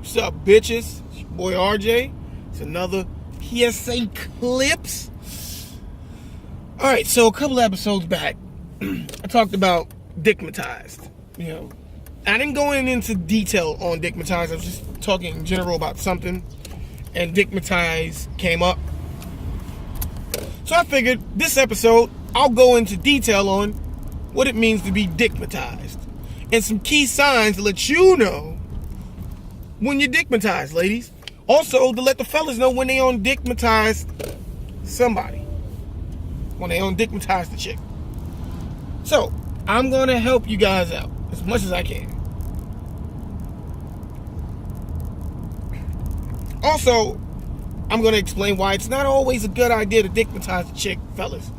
What's up, bitches? It's your boy RJ. It's another PSA Clips. Alright, so a couple episodes back, I talked about DICKMITIZED. You know, I didn't go into detail on DICKMITIZED. I was just talking in general about something, and DICKMITIZED came up. So I figured this episode, I'll go into detail on what it means to be DICKMITIZED and some key signs to let you know when you're DICKMITIZED, ladies. Also, to let the fellas know when they on DICKMITIZED somebody. When they on DICKMITIZED the chick. So, I'm going to help you guys out as much as I can. Also, I'm going to explain why it's not always a good idea to DICKMITIZE the chick, fellas.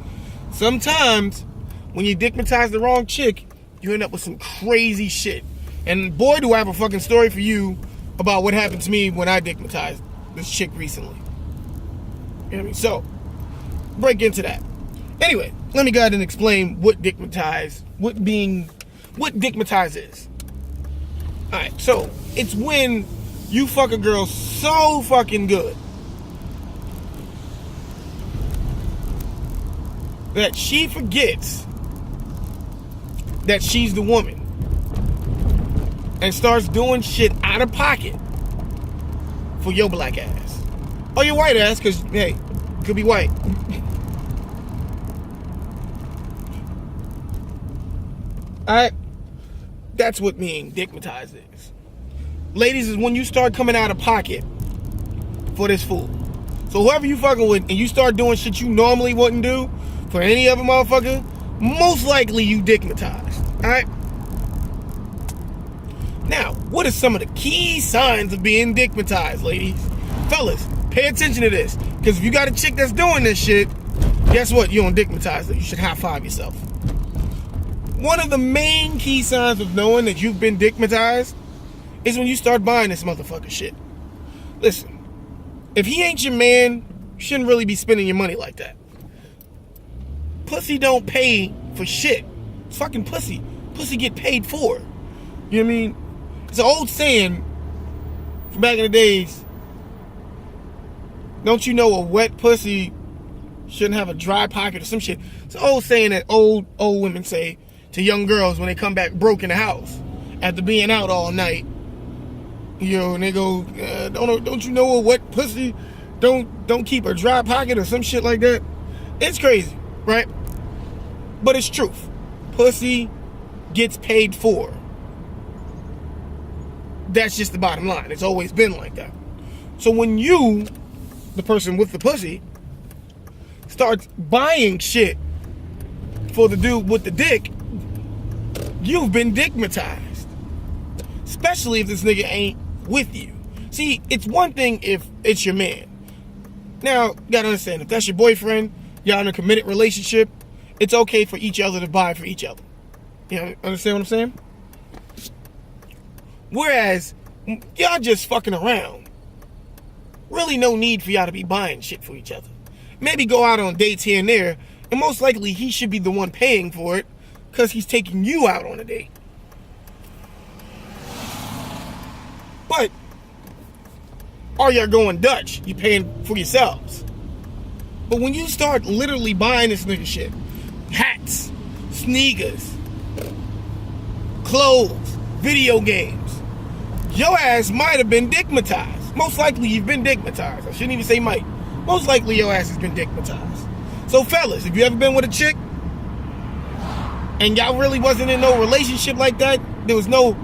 Sometimes, when you DICKMITIZE the wrong chick, you end up with some crazy shit. And boy, do I have a fucking story for you about what happened to me when I DICKMITIZed this chick recently. You know what I mean? So, break into that. Anyway, let me go ahead and explain what DICKMITIZED is. Alright, so, it's when you fuck a girl so fucking good that she forgets that she's the woman and starts doing shit out of pocket for your black ass. Or your white ass, because, hey, it could be white. Alright? That's what being DICKMITIZED is. Ladies, is when you start coming out of pocket for this fool. So whoever you fucking with, and you start doing shit you normally wouldn't do for any other motherfucker, most likely you DICKMITIZED. Alright? Now, what are some of the key signs of being DICKMITIZED, ladies? Fellas, pay attention to this. Because if you got a chick that's doing this shit, guess what? You don't DICKMITIZE her. You should high-five yourself. One of the main key signs of knowing that you've been DICKMITIZED is when you start buying this motherfucker shit. Listen, if he ain't your man, you shouldn't really be spending your money like that. Pussy don't pay for shit. It's fucking pussy. Pussy get paid for. You know what I mean? It's an old saying from back in the days. Don't you know a wet pussy shouldn't have a dry pocket or some shit? It's an old saying that old women say to young girls when they come back broke in the house after being out all night. You know, and they go, don't you know a wet pussy don't keep a dry pocket or some shit like that? It's crazy, right? But it's truth. Pussy gets paid for. That's just the bottom line. It's always been like that. So when you, the person with the pussy, starts buying shit for the dude with the dick, you've been DICKMITIZED. Especially if this nigga ain't with you. See, it's one thing if it's your man. Now, you gotta understand, if that's your boyfriend, y'all in a committed relationship, it's okay for each other to buy for each other. You know, understand what I'm saying? Whereas, y'all just fucking around. Really no need for y'all to be buying shit for each other. Maybe go out on dates here and there, and most likely he should be the one paying for it, because he's taking you out on a date. But, are y'all going Dutch? You paying for yourselves. But when you start literally buying this nigga shit, hats, sneakers, clothes, video games, your ass might have been DICKMITIZED. Most likely you've been DICKMITIZED. I shouldn't even say might. Most likely your ass has been DICKMITIZed. So fellas, if you ever been with a chick and y'all really wasn't in no relationship like that, there was no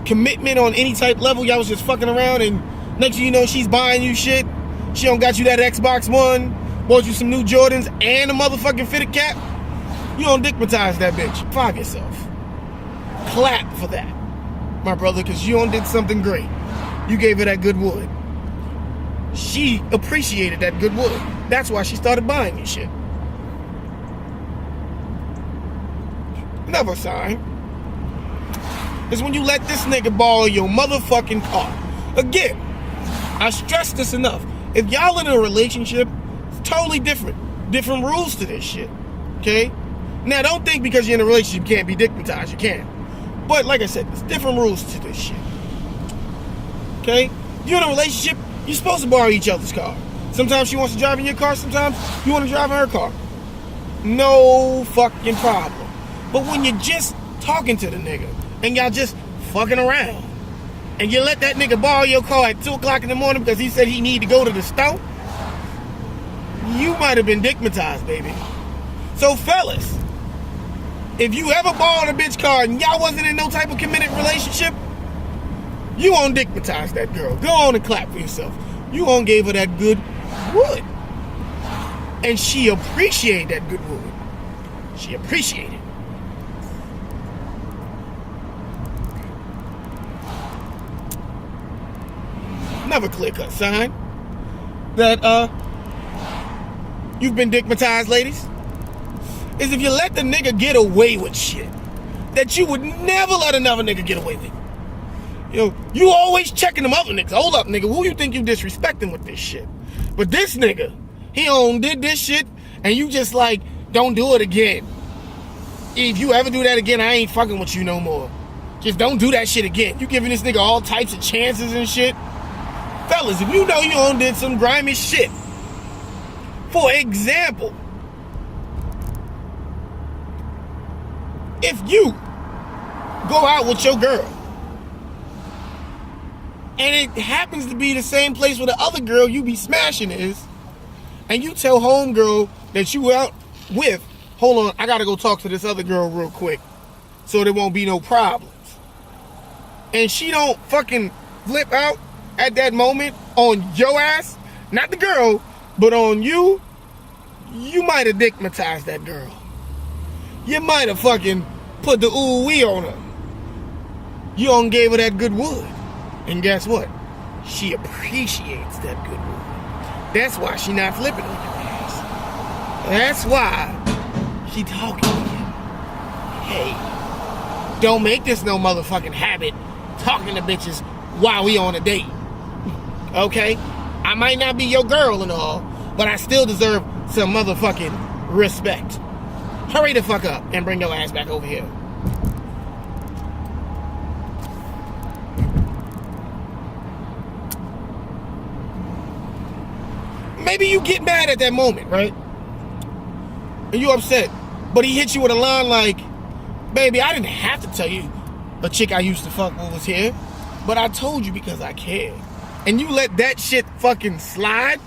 commitment on any type level, y'all was just fucking around, and next thing you know she's buying you shit, she don't got you that Xbox One, bought you some new Jordans and a motherfucking fitted cap, you don't DICKMITIZE that bitch. Five yourself. Clap for that, my brother, because you done did something great. You gave her that good wood. She appreciated that good wood. That's why she started buying you shit. Another sign is when you let this nigga borrow your motherfucking car. Again, I stress this enough. If y'all in a relationship, it's totally different. Different rules to this shit. Okay? Now, don't think because you're in a relationship you can't be DICKMITIZED. You can. But like I said, there's different rules to this shit. Okay? You're in a relationship, you're supposed to borrow each other's car. Sometimes she wants to drive in your car, sometimes you want to drive in her car. No fucking problem. But when you're just talking to the nigga and y'all just fucking around and you let that nigga borrow your car at 2 o'clock in the morning because he said he need to go to the store, you might have been dickmatized, baby. So fellas, if you ever borrowed a bitch car and y'all wasn't in no type of committed relationship, you won't dickmatize that girl. Go on and clap for yourself. You won't gave her that good wood. And she appreciated that good wood. She appreciated it. Another clear-cut sign that you've been dickmatized, ladies, is if you let the nigga get away with shit that you would never let another nigga get away with. You know, you always checking them other niggas. Hold up, nigga, who you think you disrespecting with this shit? But this nigga, he did this shit, and you just like, don't do it again. If you ever do that again, I ain't fucking with you no more. Just don't do that shit again. You giving this nigga all types of chances and shit. Fellas, if you know you did some grimy shit, for example, if you go out with your girl and it happens to be the same place where the other girl you be smashing is, and you tell homegirl that you out with, hold on, I gotta go talk to this other girl real quick so there won't be no problems, and she don't fucking flip out at that moment on your ass, not the girl, but on you, you might have dickmatized that girl. You might have fucking put the ooh-wee on her. You done gave her that good wood. And guess what? She appreciates that good wood. That's why she not flipping on your ass. That's why she talking to you. Hey, don't make this no motherfucking habit talking to bitches while we on a date. Okay? I might not be your girl and all, but I still deserve some motherfucking respect. Hurry the fuck up and bring your ass back over here. Maybe you get mad at that moment, right? And you upset. But he hit you with a line like, baby, I didn't have to tell you a chick I used to fuck with was here, but I told you because I cared. And you let that shit fucking slide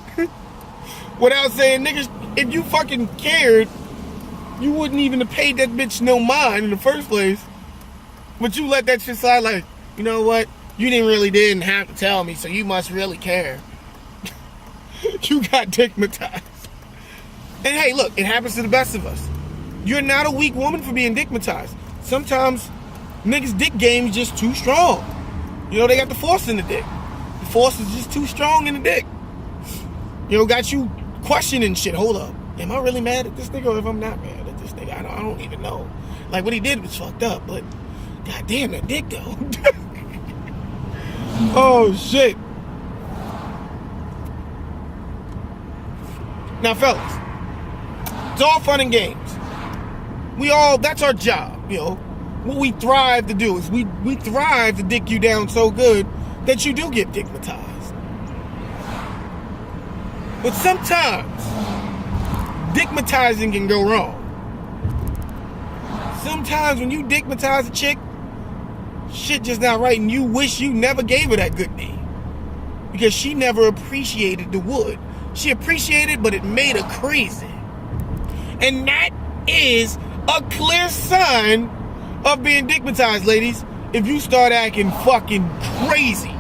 without saying, niggas, if you fucking cared, you wouldn't even have paid that bitch no mind in the first place. But you let that shit slide like, you know what? You didn't have to tell me, so you must really care. You got dickmatized. And hey, look, it happens to the best of us. You're not a weak woman for being dickmatized. Sometimes niggas' dick game is just too strong. You know, they got the force in the dick. The force is just too strong in the dick. You know, got you questioning shit. Hold up. Am I really mad at this nigga, or if I'm not mad at this nigga? I don't even know. Like, what he did was fucked up, but goddamn, that dick though. Oh shit. Now fellas, it's all fun and games. That's our job, you know. What we thrive to do is we thrive to dick you down so good that you do get dickmatized. But sometimes dickmatizing can go wrong. Sometimes when you dickmatize a chick, shit just not right, and you wish you never gave her that good D, because she never appreciated the wood. She appreciated, but it made her crazy. And that is a clear sign of being dickmatized, ladies. If you start acting fucking crazy,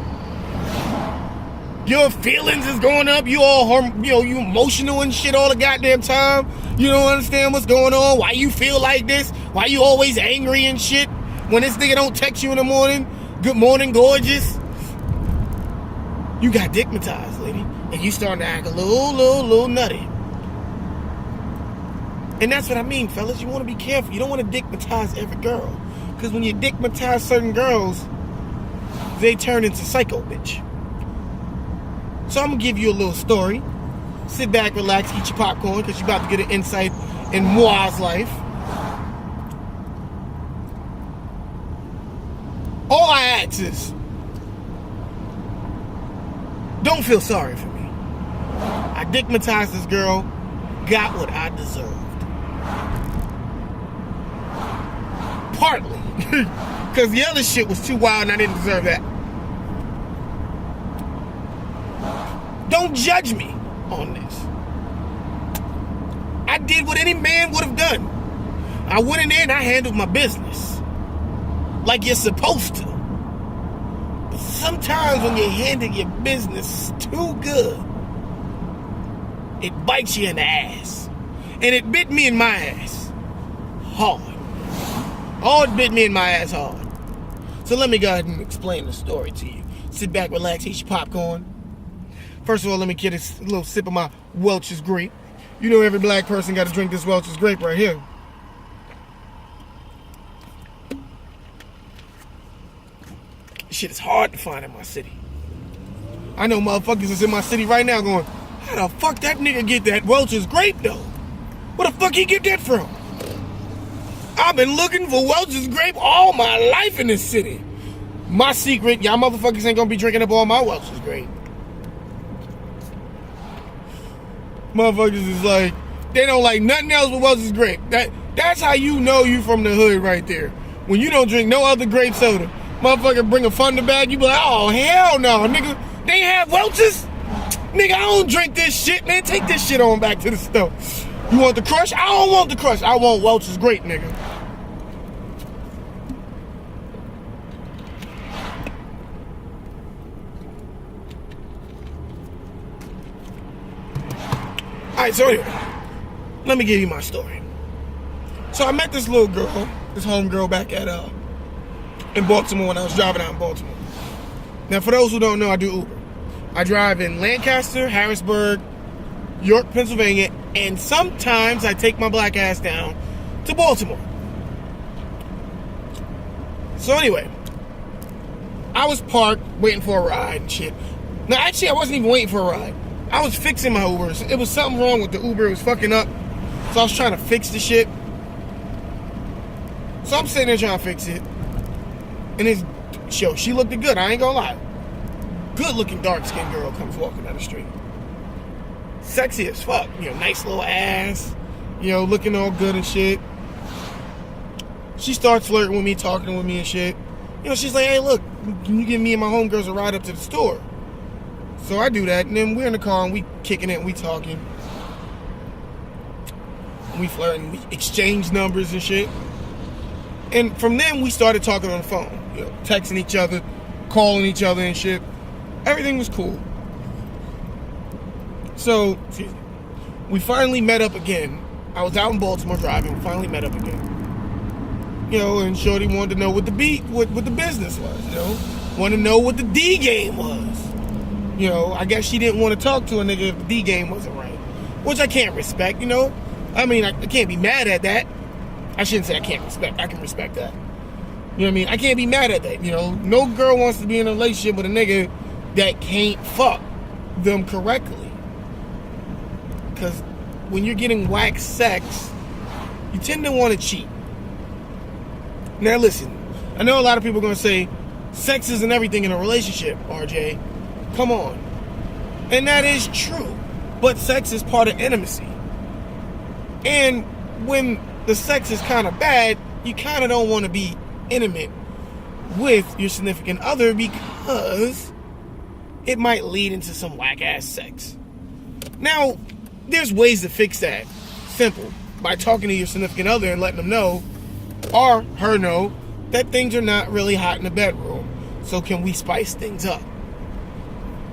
your feelings is going up, you emotional and shit all the goddamn time. You don't understand what's going on, why you feel like this, why you always angry and shit. When this nigga don't text you in the morning, good morning, gorgeous. You got dickmatized, lady. And you starting to act a little nutty. And that's what I mean, fellas. You want to be careful. You don't want to dickmatize every girl. Because when you dickmatize certain girls, they turn into psycho bitch. So I'm going to give you a little story. Sit back, relax, eat your popcorn, because you're about to get an insight in Moi's life. All I ask is, Don't feel sorry for me. I dickmatized this girl, got what I deserved. Partly. Because the other shit was too wild and I didn't deserve that. Don't judge me on this. I did what any man would have done. I went in there and I handled my business. Like you're supposed to. But sometimes when you handle your business too good, it bites you in the ass. And it bit me in my ass. Hard. Oh, it bit me in my ass hard. So let me go ahead and explain the story to you. Sit back, relax, eat your popcorn. First of all, let me get a little sip of my Welch's grape. You know every black person got to drink this Welch's grape right here. Shit is hard to find in my city. I know motherfuckers is in my city right now going, how the fuck that nigga get that Welch's grape though? Where the fuck he get that from? I've been looking for Welch's grape all my life in this city. My secret, y'all motherfuckers ain't gonna be drinking up all my Welch's grape. Motherfuckers is like, they don't like nothing else but Welch's grape. That's how you know you from the hood right there. When you don't drink no other grape soda. Motherfucker bring a Thunder bag, you be like, oh hell no, nigga. They have Welch's? Nigga, I don't drink this shit, man. Take this shit on back to the store. You want the crush? I don't want the crush. I want Welch's grape, nigga. Alright, so anyway, let me give you my story. So I met this little girl, this homegirl back at in Baltimore when I was driving out in Baltimore. Now for those who don't know, I do Uber. I drive in Lancaster, Harrisburg, York, Pennsylvania, and sometimes I take my black ass down to Baltimore. So anyway, I was parked waiting for a ride and shit. Now actually I wasn't even waiting for a ride. I was fixing my Uber. It was something wrong with the Uber. It was fucking up. So I was trying to fix the shit. So I'm sitting there trying to fix it. And this, she looked good. I ain't gonna lie. Good looking dark skinned girl comes walking down the street. Sexy as fuck. You know, nice little ass. You know, looking all good and shit. She starts flirting with me, talking with me and shit. You know, she's like, hey, look, can you give me and my homegirls a ride up to the store? So I do that, and then we're in the car, and we kicking it, and we talking. And we flirting, we exchange numbers and shit. And from then, we started talking on the phone. You know, texting each other, calling each other and shit. Everything was cool. So, we finally met up again. I was out in Baltimore driving, we finally met up again. You know, and Shorty wanted to know what the business was, you know. Wanted to know what the D game was. You know, I guess she didn't want to talk to a nigga if the D game wasn't right. Which I can't respect, you know. I mean, I can't be mad at that. I shouldn't say I can't respect. I can respect that. You know what I mean? I can't be mad at that, you know. No girl wants to be in a relationship with a nigga that can't fuck them correctly. Because when you're getting whack sex, you tend to want to cheat. Now listen, I know a lot of people are going to say, sex isn't everything in a relationship, RJ. Come on. And that is true. But sex is part of intimacy. And when the sex is kind of bad, you kind of don't want to be intimate with your significant other because it might lead into some whack-ass sex. Now, there's ways to fix that. Simple. By talking to your significant other and letting them know, or her know, that things are not really hot in the bedroom. So can we spice things up?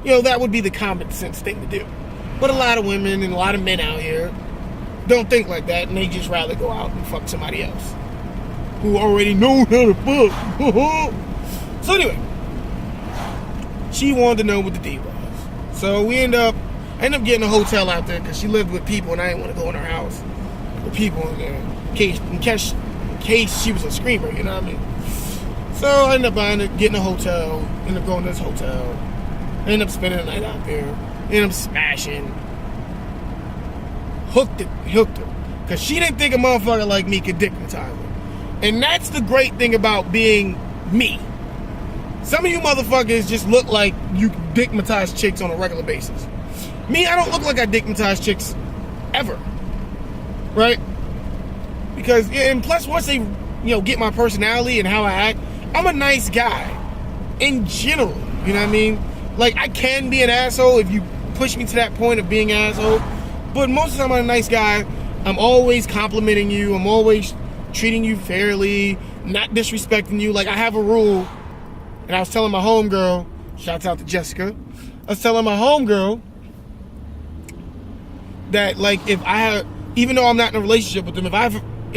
You know, that would be the common sense thing to do. But a lot of women and a lot of men out here don't think like that, and they just rather go out and fuck somebody else who already knows how to fuck. So anyway, she wanted to know what the deal was. So we end up getting a hotel out there because she lived with people and I didn't want to go in her house with people in there in case she was a screamer, you know what I mean? So I ended up getting a hotel, ended up going to this hotel, ended up spending the night out there, ended up smashing, hooked her. Because she didn't think a motherfucker like me could dickmitize her. And that's the great thing about being me. Some of you motherfuckers just look like you dickmitize chicks on a regular basis. Me, I don't look like I dickmitize chicks ever. Right? Because, and plus once they, get my personality and how I act, I'm a nice guy. In general. You know what I mean? Like, I can be an asshole if you push me to that point of being an asshole. But most of the time I'm a nice guy. I'm always complimenting you. I'm always treating you fairly. Not disrespecting you. Like, I have a rule. And I was telling my homegirl, shouts out to Jessica, I was telling my homegirl that, like, if I have, even though I'm not in a relationship with them, if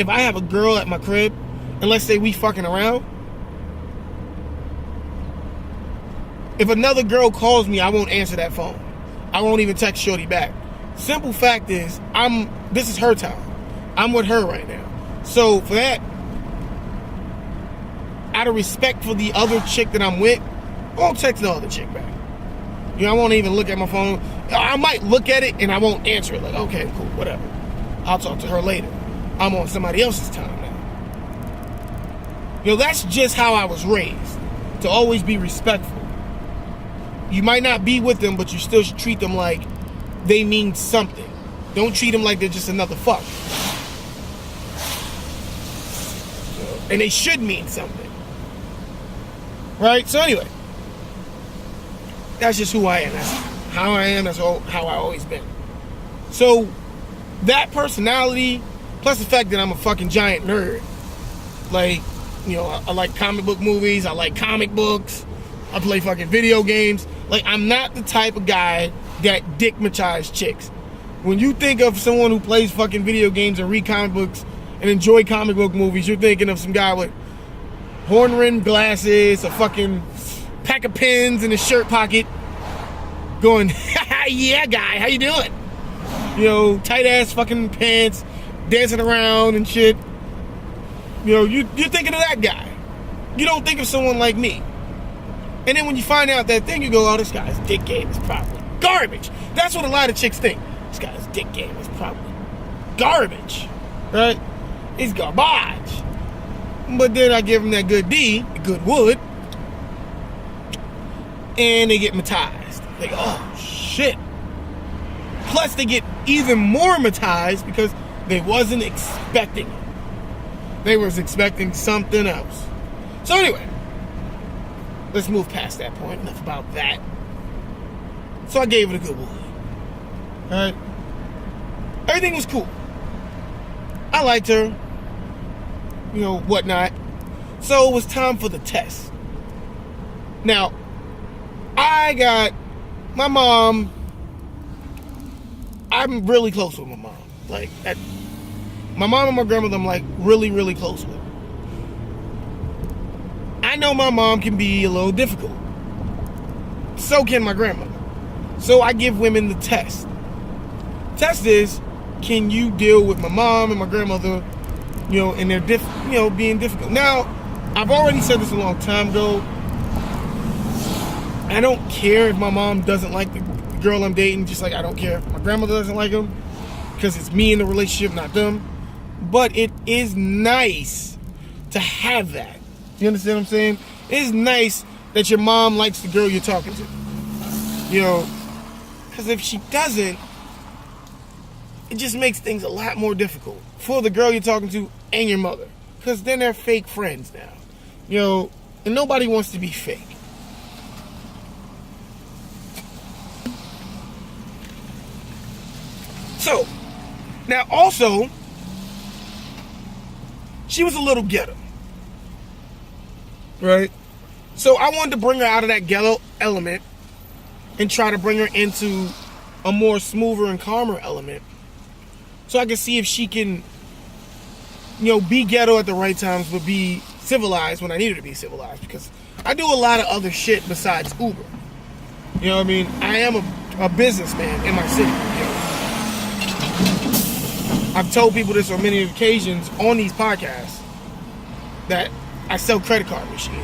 I have a girl at my crib, and let's say we fucking around, if another girl calls me, I won't answer that phone. I won't even text shorty back. Simple fact is, this is her time. I'm with her right now. So for that, out of respect for the other chick that I'm with, I won't text the other chick back. I won't even look at my phone. I might look at it and I won't answer it. Like, okay, cool, whatever. I'll talk to her later. I'm on somebody else's time now. That's just how I was raised. To always be respectful. You might not be with them, but you still should treat them like they mean something. Don't treat them like they're just another fuck. And they should mean something. Right? So anyway, that's just who I am. That's how I am. That's how I always been. So that personality, plus the fact that I'm a fucking giant nerd. Like, I like comic book movies. I like comic books. I play fucking video games. Like, I'm not the type of guy that dickmitize chicks. When you think of someone who plays fucking video games and read comic books and enjoy comic book movies, you're thinking of some guy with horn-rimmed glasses, a fucking pack of pens in his shirt pocket, going, yeah, guy, how you doing? Tight-ass fucking pants, dancing around and shit. You're thinking of that guy. You don't think of someone like me. And then when you find out that thing, you go, oh, this guy's dick game is probably garbage. That's what a lot of chicks think. This guy's dick game is probably garbage. Right? It's garbage. But then I give them that good D, good wood, and they get matized. Like, oh, shit. Plus, they get even more matized because they wasn't expecting it. They was expecting something else. So anyway, let's move past that point. Enough about that. So I gave it a good wood. Alright? Everything was cool. I liked her. Whatnot. So it was time for the test. Now, I got my mom. I'm really close with my mom. Like, my mom and my grandmother, I'm like really, really close with. I know my mom can be a little difficult. So can my grandmother. So I give women the test. Test is, can you deal with my mom and my grandmother, and they're being difficult. Now, I've already said this a long time ago. I don't care if my mom doesn't like the girl I'm dating, just like I don't care if my grandmother doesn't like him, because it's me in the relationship, not them. But it is nice to have that. You understand what I'm saying? It is nice that your mom likes the girl you're talking to. Because if she doesn't, it just makes things a lot more difficult for the girl you're talking to and your mother. Because then they're fake friends now. And nobody wants to be fake. So, now also, she was a little ghetto. Right? So I wanted to bring her out of that ghetto element and try to bring her into a more smoother and calmer element. So I can see if she can, be ghetto at the right times, but be civilized when I need her to be civilized. Because I do a lot of other shit besides Uber. You know what I mean? I am a businessman in my city. I've told people this on many occasions on these podcasts that I sell credit card machines.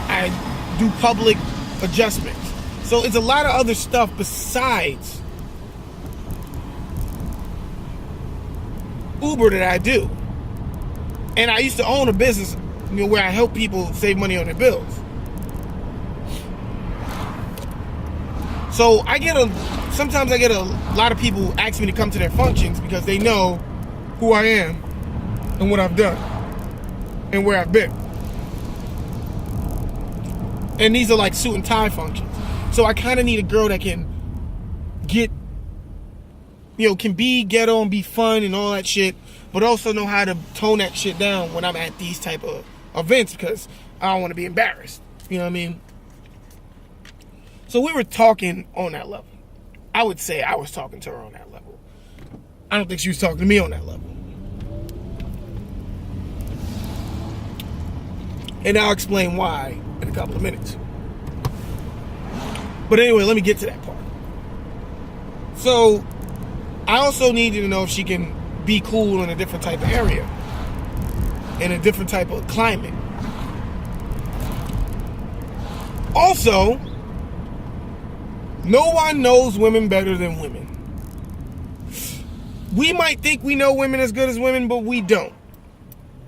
I do public adjustments. So it's a lot of other stuff besides Uber that I do. And I used to own a business where I help people save money on their bills. So sometimes I get a lot of people ask me to come to their functions because they know who I am and what I've done and where I've been. And these are like suit and tie functions. So I kind of need a girl that can can be ghetto and be fun and all that shit, but also know how to tone that shit down when I'm at these type of events because I don't want to be embarrassed. You know what I mean? So we were talking on that level. I would say I was talking to her on that level. I don't think she was talking to me on that level. And I'll explain why in a couple of minutes. But anyway, let me get to that part. So I also need you to know if she can be cool in a different type of area, in a different type of climate. Also, no one knows women better than women. We might think we know women as good as women, but we don't.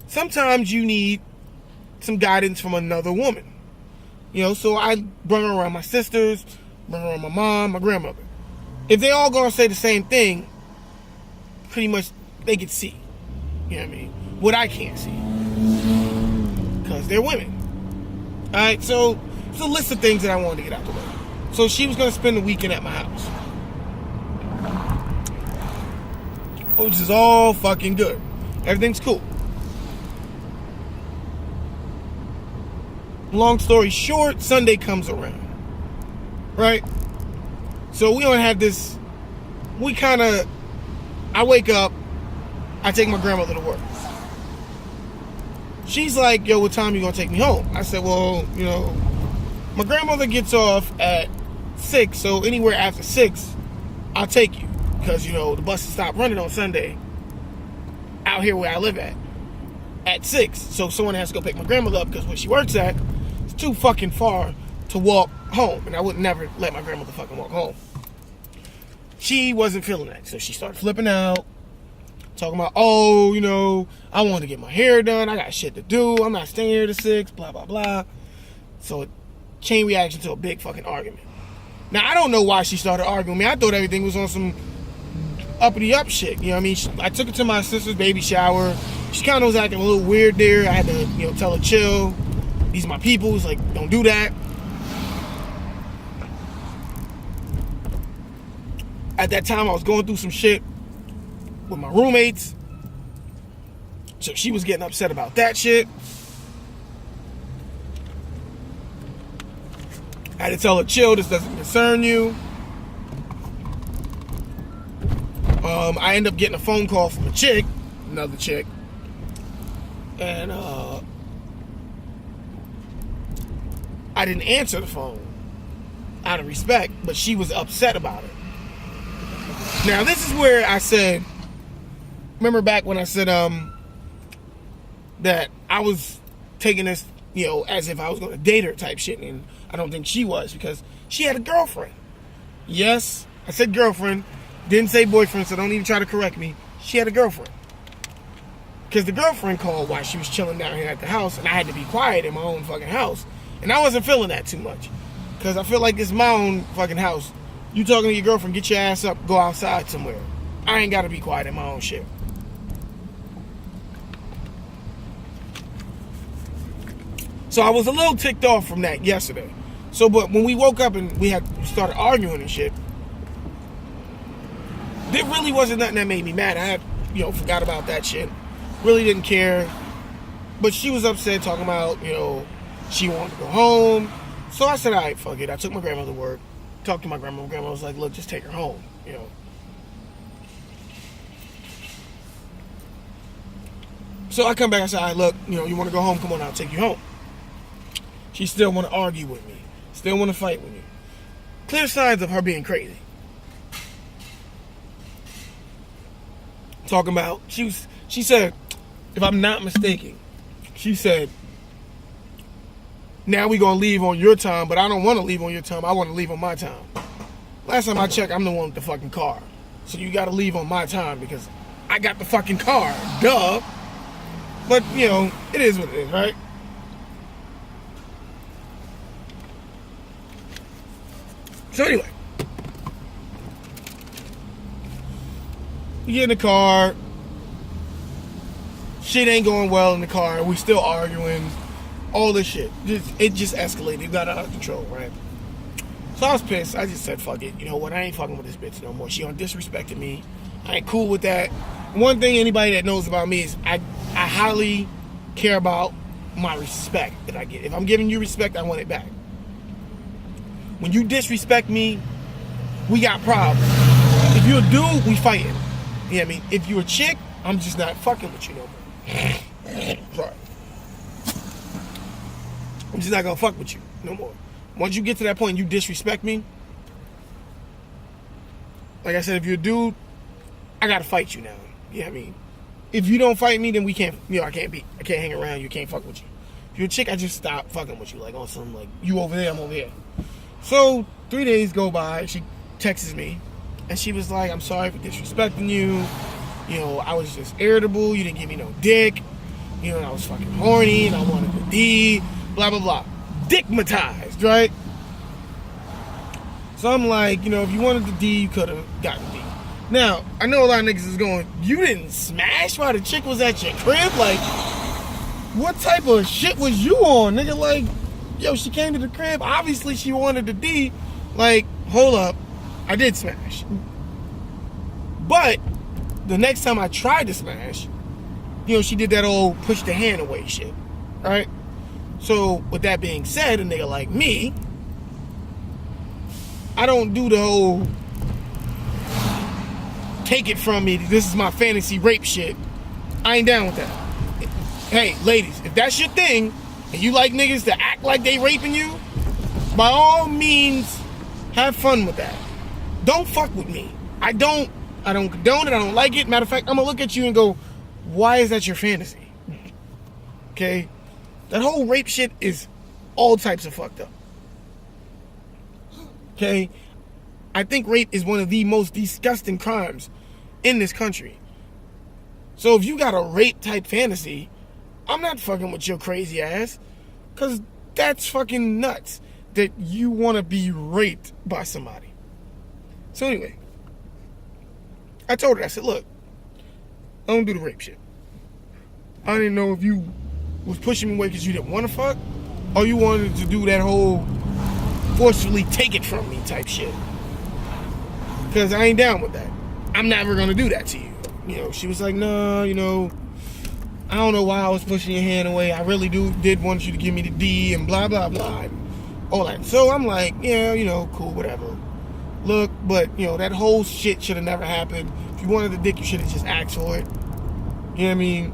Sometimes you need some guidance from another woman. So I bring her around my sisters, bring her around my mom, my grandmother. If they all gonna say the same thing, pretty much they can see. You know what I mean? What I can't see. Because they're women. Alright, so it's a list of things that I wanted to get out the way. So she was gonna spend the weekend at my house. Which is all fucking good. Everything's cool. Long story short, Sunday comes around. Right? So we only had this, I wake up, I take my grandmother to work. She's like, yo, what time you gonna take me home? I said, well, my grandmother gets off at 6, so anywhere after 6, I'll take you. Because, the buses stop running on Sunday out here where I live at 6. So someone has to go pick my grandmother up because where she works at, it's too fucking far to walk home. And I would never let my grandmother fucking walk home. She wasn't feeling that. So she started flipping out. Talking about, I want to get my hair done. I got shit to do. I'm not staying here to 6. Blah, blah, blah. So it chain reaction to a big fucking argument. Now, I don't know why she started arguing with me. I thought everything was on some uppity up shit. You know what I mean? I took her to my sister's baby shower. She kind of was acting a little weird there. I had to, tell her, chill. These are my people. It's like, don't do that. At that time, I was going through some shit with my roommates. So she was getting upset about that shit. I had to tell her, chill, this doesn't concern you. I ended up getting a phone call from another chick. And I didn't answer the phone out of respect, but she was upset about it. Now, this is where I said, remember back when I said that I was taking this, as if I was going to date her type shit, and I don't think she was, because she had a girlfriend. Yes, I said girlfriend, didn't say boyfriend, so don't even try to correct me. She had a girlfriend. Because the girlfriend called while she was chilling down here at the house, and I had to be quiet in my own fucking house. And I wasn't feeling that too much. Because I feel like this is my own fucking house. You talking to your girlfriend, get your ass up, go outside somewhere. I ain't got to be quiet in my own shit. So I was a little ticked off from that yesterday. But when we woke up and we started arguing and shit, there really wasn't nothing that made me mad. I had, forgot about that shit. Really didn't care. But she was upset talking about, she wanted to go home. So I said, all right, fuck it. I took my grandmother to work. Talked to my grandma. My grandma was like, look, just take her home, So I come back and say, all right, look, you want to go home? Come on, I'll take you home. She still want to argue with me. Still want to fight with me. Clear signs of her being crazy. Talking about, she said, if I'm not mistaken, she said, now we going to leave on your time, but I don't want to leave on your time. I want to leave on my time. Last time I checked, I'm the one with the fucking car. So you got to leave on my time because I got the fucking car. Duh. But, it is what it is, right? So anyway, we get in the car. Shit ain't going well in the car. We still arguing. All this shit. It just escalated. It got out of control, right? So I was pissed. I just said, fuck it. You know what? I ain't fucking with this bitch no more. She done disrespected me. I ain't cool with that. One thing anybody that knows about me is I highly care about my respect that I get. If I'm giving you respect, I want it back. When you disrespect me, we got problems. If you're a dude, we fighting. You know what I mean? If you're a chick, I'm just not fucking with you no more. Sorry. I'm just not gonna fuck with you no more. Once you get to that point and you disrespect me, like I said, if you're a dude, I gotta fight you now. You know what I mean? If you don't fight me, then we can't, I can't hang around you, can't fuck with you. If you're a chick, I just stop fucking with you. Like on some, like, you over there, I'm over here. So 3 days go by, she texts me, and she was like, I'm sorry for disrespecting you. You know, I was just irritable, you didn't give me no dick. You know, I was fucking horny, and I wanted the D, blah, blah, blah. DICKMITIZed, right? So I'm like, you know, if you wanted the D, you could have gotten D. Now, I know a lot of niggas is going, you didn't smash while the chick was at your crib? Like, what type of shit was you on, nigga? Like, yo, she came to the crib. Obviously, she wanted the D. Like, hold up. I did smash. But the next time I tried to smash, you know, she did that old push the hand away shit. Right? So, with that being said, a nigga like me, I don't do the whole take it from me, this is my fantasy rape shit. I ain't down with that. Hey, ladies, if that's your thing, and you like niggas to act like they raping you, by all means, have fun with that. Don't fuck with me. I don't condone it, I don't like it. Matter of fact, I'm gonna look at you and go, why is that your fantasy? Okay? That whole rape shit is all types of fucked up. Okay? I think rape is one of the most disgusting crimes in this country. So if you got a rape type fantasy, I'm not fucking with your crazy ass, because that's fucking nuts that you want to be raped by somebody. So anyway, I told her, I said, look, I don't do the rape shit. I didn't know if you was pushing me away because you didn't want to fuck, or you wanted to do that whole forcefully take it from me type shit. Because I ain't down with that. I'm never going to do that to you. You know, she was like, no, you know, I don't know why I was pushing your hand away. I really did want you to give me the D and blah, blah, blah. And all that. So I'm like, yeah, you know, cool, whatever. Look, but, you know, that whole shit should have never happened. If you wanted the dick, you should have just asked for it. You know what I mean?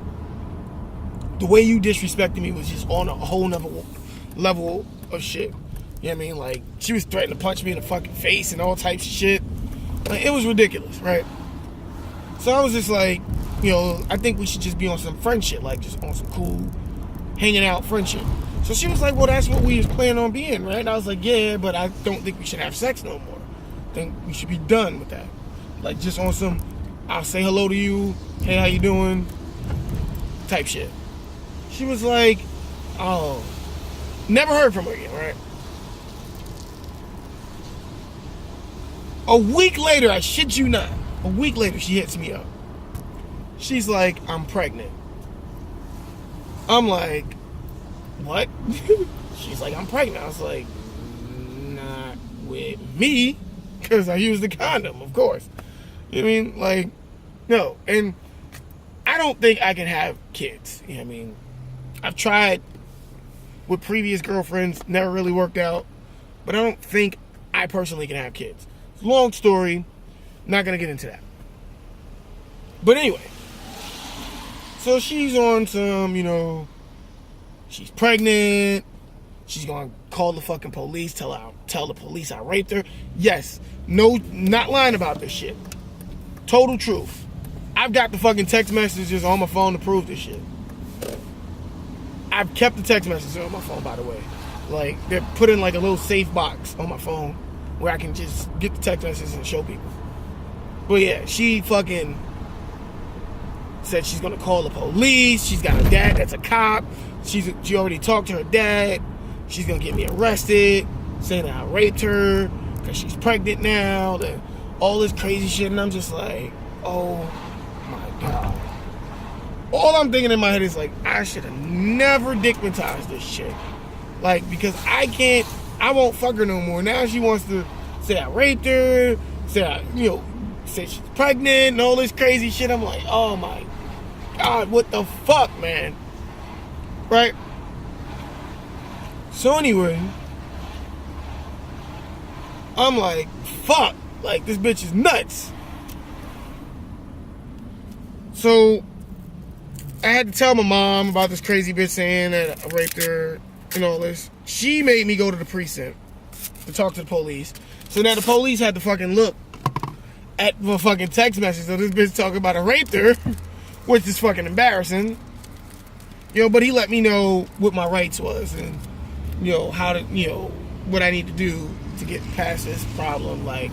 The way you disrespected me was just on a whole nother level of shit. You know what I mean? Like, she was threatening to punch me in the fucking face and all types of shit. Like, it was ridiculous, right? So I was just like, you know, I think we should just be on some friendship, like just on some cool, hanging out friendship. So she was like, well, that's what we was planning on being, right? And I was like, yeah, but I don't think we should have sex no more. I think we should be done with that. Like, just on some, I'll say hello to you, hey, how you doing, type shit. She was like, oh, never heard from her again, right? A week later, I shit you not, a week later, she hits me up. She's like, I'm pregnant. I'm like, what? She's like, I'm pregnant. I was like, not with me, because I used the condom, of course. You know what I mean? Like, no. And I don't think I can have kids. You know what I mean? I've tried with previous girlfriends, never really worked out. But I don't think I personally can have kids. Long story, not going to get into that. But anyway, so she's on some, you know, she's pregnant. She's going to call the fucking police, tell the police I raped her. Yes, no, not lying about this shit. Total truth. I've got the fucking text messages on my phone to prove this shit. I've kept the text messages on my phone, by the way. Like, they're put in like a little safe box on my phone where I can just get the text messages and show people. But yeah, she fucking said she's gonna call the police. She's got a dad that's a cop. She already talked to her dad. She's gonna get me arrested, saying that I raped her, because she's pregnant now, then all this crazy shit, and I'm just like, oh my God. All I'm thinking in my head is like, I should have never dickmatized this shit. Like, because I won't fuck her no more. Now she wants to say I raped her, say she's pregnant and all this crazy shit. I'm like, oh my God, what the fuck, man? Right? So anyway, I'm like, fuck, like this bitch is nuts. So I had to tell my mom about this crazy bitch saying that I raped her and all this. She made me go to the precinct to talk to the police. So now the police had to fucking look at the fucking text message of this bitch talking about I raped her, which is fucking embarrassing. But he let me know what my rights was and, how to, what I need to do to get past this problem. Like,